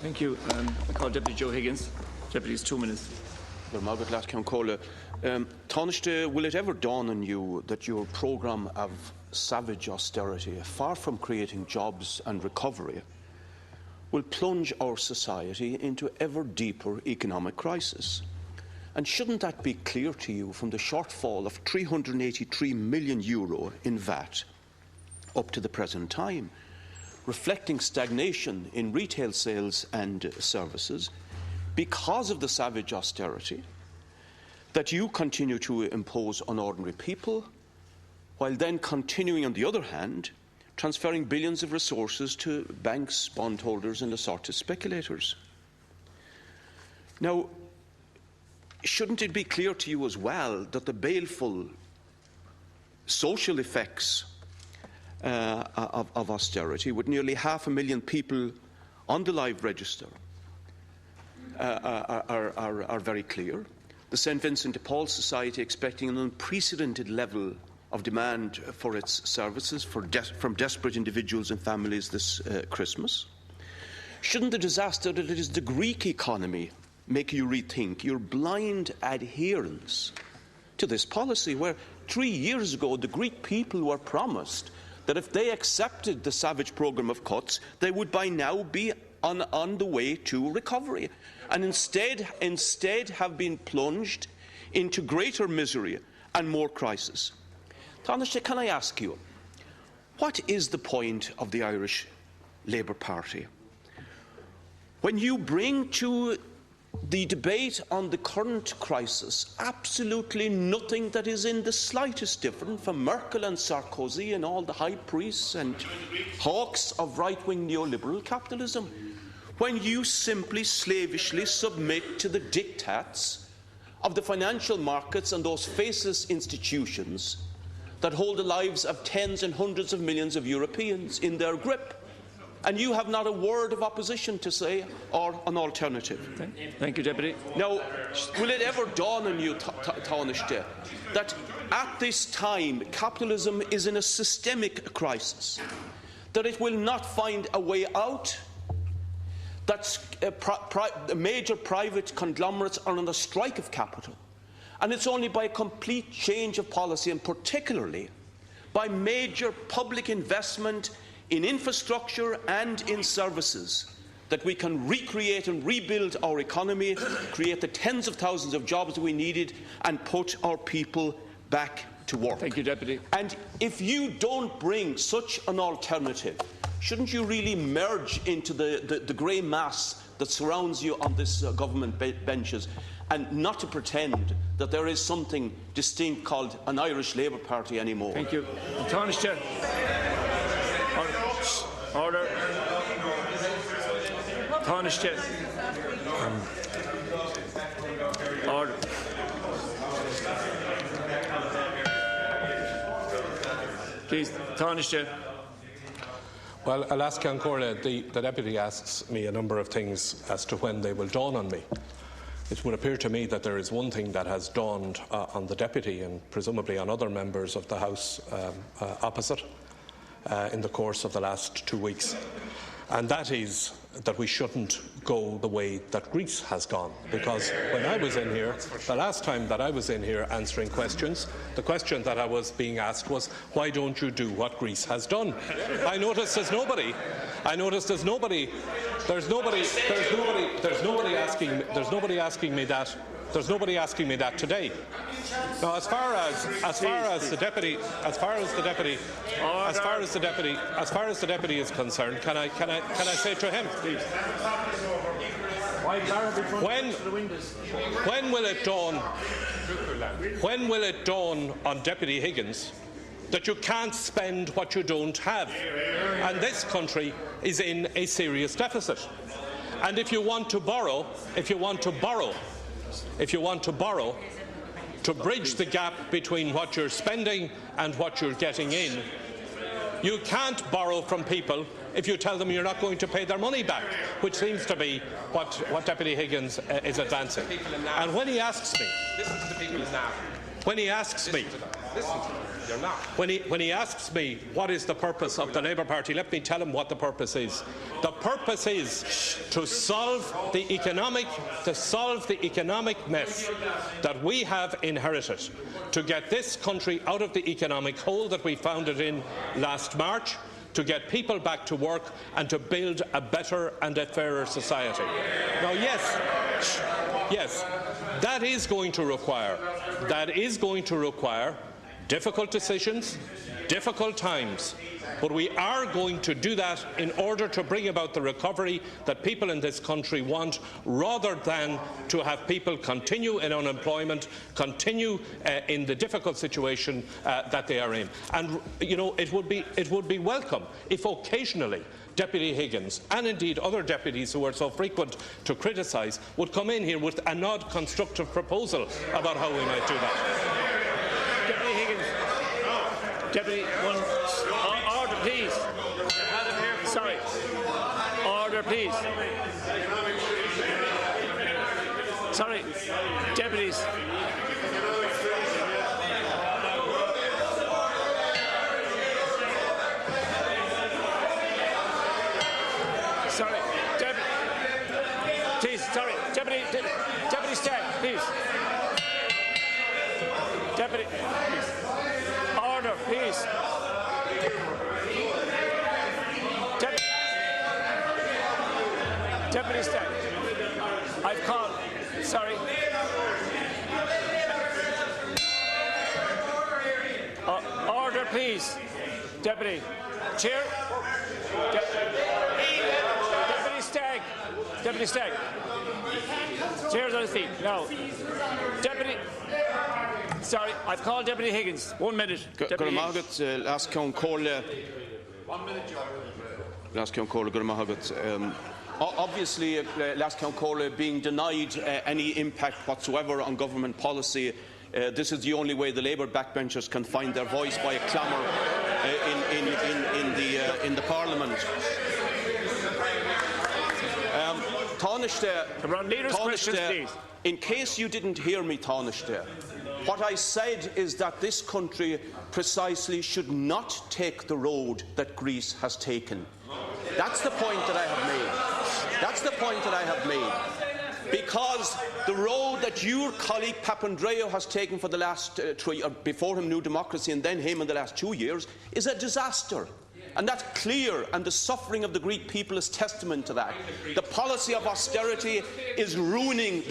Thank you. I call Deputy Joe Higgins. Deputies, 2 minutes. Tanaiste, will it ever dawn on you that your programme of savage austerity, far from creating jobs and recovery, will plunge our society into ever deeper economic crisis? And shouldn't that be clear to you from the shortfall of €383 million in VAT up to the present time, reflecting stagnation in retail sales and services because of the savage austerity that you continue to impose on ordinary people, while then continuing, on the other hand, transferring billions of resources to banks, bondholders and assorted speculators? Now, shouldn't it be clear to you as well that the baleful social effects of austerity, with nearly 500,000 people on the live register, are very clear? The St Vincent de Paul Society expecting an unprecedented level of demand for its services from desperate individuals and families this Christmas. Shouldn't the disaster that it is the Greek economy make you rethink your blind adherence to this policy, where 3 years ago the Greek people were promised that if they accepted the savage programme of cuts, they would by now be on the way to recovery, and instead have been plunged into greater misery and more crisis? Tanaiste, can I ask you, what is the point of the Irish Labour Party when you bring to the debate on the current crisis absolutely nothing that is in the slightest different from Merkel and Sarkozy and all the high priests and hawks of right-wing neoliberal capitalism, when you simply slavishly submit to the diktats of the financial markets and those faceless institutions that hold the lives of tens and hundreds of millions of Europeans in their grip? And you have not a word of opposition to say, or an alternative. Thank you, Deputy. Now, will it ever dawn on you, Tanaiste, that at this time capitalism is in a systemic crisis, that it will not find a way out, that major private conglomerates are on the strike of capital, and it's only by a complete change of policy, and particularly by major public investment in infrastructure and in services, that we can recreate and rebuild our economy, create the tens of thousands of jobs that we needed, and put our people back to work? Thank you, Deputy. And if you don't bring such an alternative, shouldn't you really merge into the grey mass that surrounds you on this government benches, and not to pretend that there is something distinct called an Irish Labour Party anymore? Thank you. Tanaiste. Order. Tanaiste. Order. Please, Tanaiste. Well, I'll ask Corla. The Deputy asks me a number of things as to when they will dawn on me. It would appear to me that there is one thing that has dawned on the Deputy, and presumably on other members of the House opposite, in the course of the last 2 weeks, and that is that we shouldn't go the way that Greece has gone. Because when I was in here, the last time that I was in here answering questions, the question that I was being asked was, why don't you do what Greece has done? I noticed there's nobody asking me that. There's nobody asking me that today. Now, as far as the deputy is concerned, can I say to him, when will it dawn on Deputy Higgins that you can't spend what you don't have? And this country is in a serious deficit. And if you want to borrow to bridge the gap between what you're spending and what you're getting in, you can't borrow from people if you tell them you're not going to pay their money back, which seems to be what Deputy Higgins is advancing. And when he asks me, listen to the people now. when he asks me, when he asks me what is the purpose of the Labour Party, let me tell him what the purpose is. The purpose is to solve the economic mess that we have inherited, to get this country out of the economic hole that we found it in last March, to get people back to work and to build a better and a fairer society. Now, yes, that is going to require difficult decisions, difficult times, but we are going to do that in order to bring about the recovery that people in this country want, rather than to have people continue in unemployment, continue in the difficult situation that they are in. And you know, it would be welcome if occasionally Deputy Higgins, and indeed other deputies who are so frequent to criticise, would come in here with an odd constructive proposal about how we might do that. Deputy Higgins. Deputy, order, please. Sorry. Order, please. Sorry. Deputies. Sorry. Please, sorry. Deputy Stagg, please. Deputy, please. Order, please. Deputy Stagg, I've called. Sorry. Order, please. Deputy. Chair. Deputy Stagg. Deputy Stagg. Chair's on his feet. No. Deputy. Sorry, I've called Deputy Higgins. 1 minute. Last count call. 1 minute, Last count call. Obviously, last count call being denied any impact whatsoever on government policy. This is the only way the Labour backbenchers can find their voice, by a clamour in the Parliament. Tanaiste, in case you didn't hear me, Tanaiste, what I said is that this country precisely should not take the road that Greece has taken. That's the point that I have made. That's the point that I have made. Because the road that your colleague Papandreou has taken for the last before him New Democracy and then him in the last 2 years, is a disaster. And that's clear, and the suffering of the Greek people is testament to that. The policy of austerity is ruining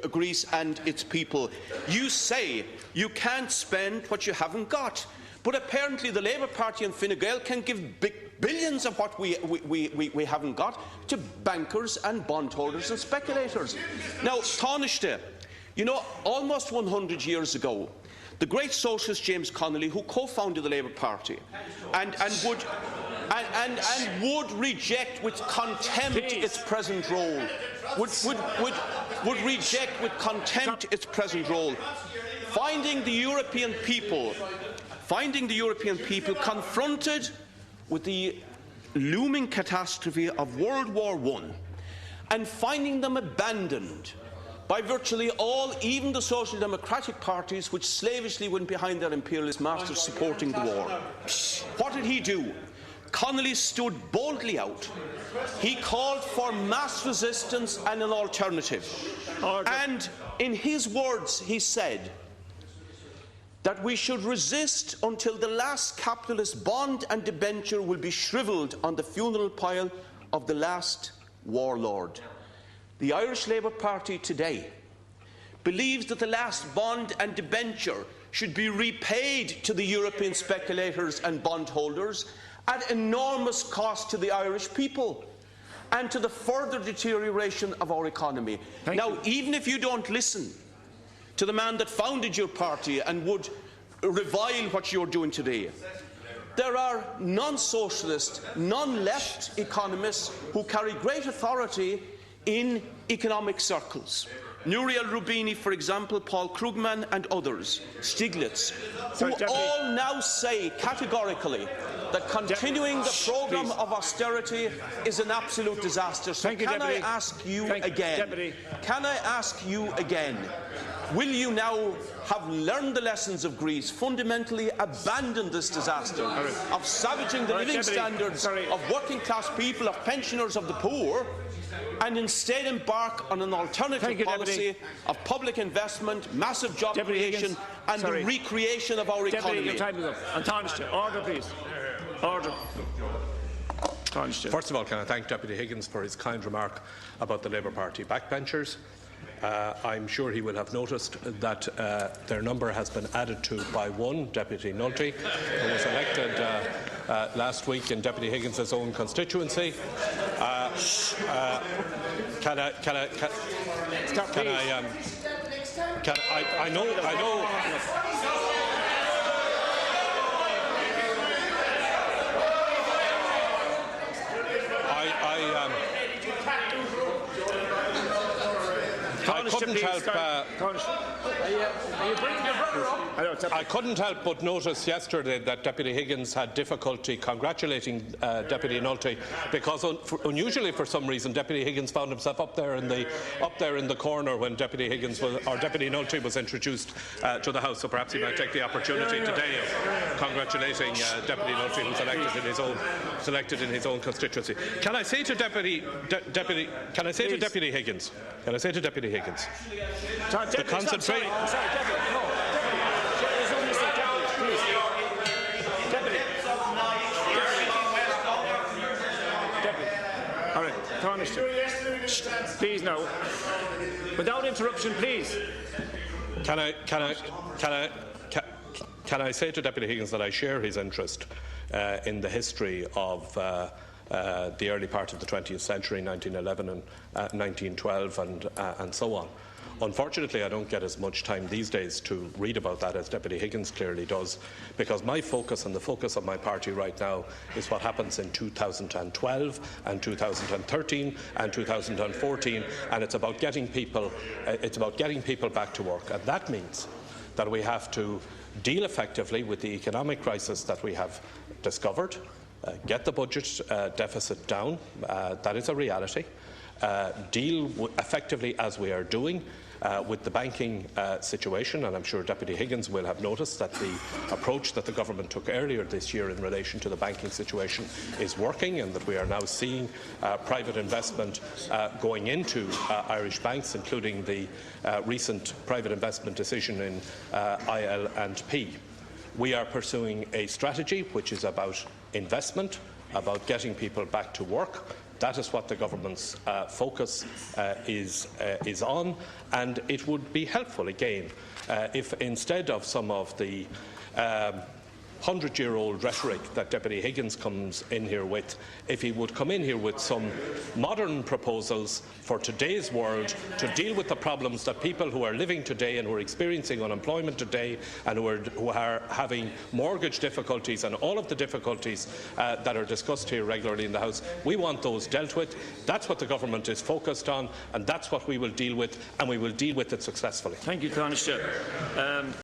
Greece and its people. You say you can't spend what you haven't got, but apparently the Labour Party and Fine Gael can give billions of what we haven't got to bankers and bondholders and speculators. Now, Tanaiste, you know, almost 100 years ago, the great socialist James Connolly, who co-founded the Labour Party, and would reject with contempt its present role, would reject with contempt its present role, finding the European people confronted with the looming catastrophe of World War I, and finding them abandoned by virtually all, even the social democratic parties which slavishly went behind their imperialist masters supporting the war. What did he do? Connolly stood boldly out. He called for mass resistance and an alternative. And in his words, he said that we should resist until the last capitalist bond and debenture will be shrivelled on the funeral pile of the last warlord. The Irish Labour Party today believes that the last bond and debenture should be repaid to the European speculators and bondholders at enormous cost to the Irish people and to the further deterioration of our economy. Now, even if you don't listen to the man that founded your party and would revile what you're doing today, there are non-socialist, non-left economists who carry great authority in economic circles. Nouriel Roubini, for example, Paul Krugman and others, Stiglitz, who all now say categorically that continuing the programme of austerity is an absolute disaster. So can I ask you again? Can I ask you again? Will you now have learned the lessons of Greece, fundamentally abandon this disaster of savaging the living standards of working-class people, of pensioners, of the poor, and instead embark on an alternative policy of public investment, massive job creation and the recreation of our economy? Your time is up. And Tanaiste, order, please. Order. First of all, can I thank Deputy Higgins for his kind remark about the Labour Party backbenchers. I'm sure he will have noticed that their number has been added to by one, Deputy Nulty, who was elected last week in Deputy Higgins' own constituency. I know. I couldn't help but notice yesterday that Deputy Higgins had difficulty congratulating Deputy Nulty because, unusually for some reason, Deputy Higgins found himself up there in the corner when Deputy Nulty was introduced to the House. So perhaps he might take the opportunity today of congratulating Deputy Nulty, who's elected in his own constituency. Can I say to Deputy Higgins? Can I say to Deputy Higgins? To concentrate. All right, Tanaiste. Please, no. Without interruption, please. Can I say to Deputy Higgins that I share his interest in the history of the early part of the 20th century, 1911 and 1912 and so on. Unfortunately, I don't get as much time these days to read about that as Deputy Higgins clearly does, because my focus and the focus of my party right now is what happens in 2012 and 2013 and 2014, and it's about getting people back to work. And that means that we have to deal effectively with the economic crisis that we have discovered, get the budget deficit down. That is a reality. Deal effectively, as we are doing, with the banking situation, and I'm sure Deputy Higgins will have noticed that the approach that the government took earlier this year in relation to the banking situation is working, and that we are now seeing private investment going into Irish banks, including the recent private investment decision in IL&P. We are pursuing a strategy which is about investment, about getting people back to work. That is what the government's focus is on, and it would be helpful, again, if instead of some of the 100-year-old rhetoric that Deputy Higgins comes in here with, if he would come in here with some modern proposals for today's world to deal with the problems that people who are living today and who are experiencing unemployment today and who are having mortgage difficulties and all of the difficulties that are discussed here regularly in the House. We want those dealt with. That's what the government is focused on, and that's what we will deal with, and we will deal with it successfully. Thank you, Tanaiste.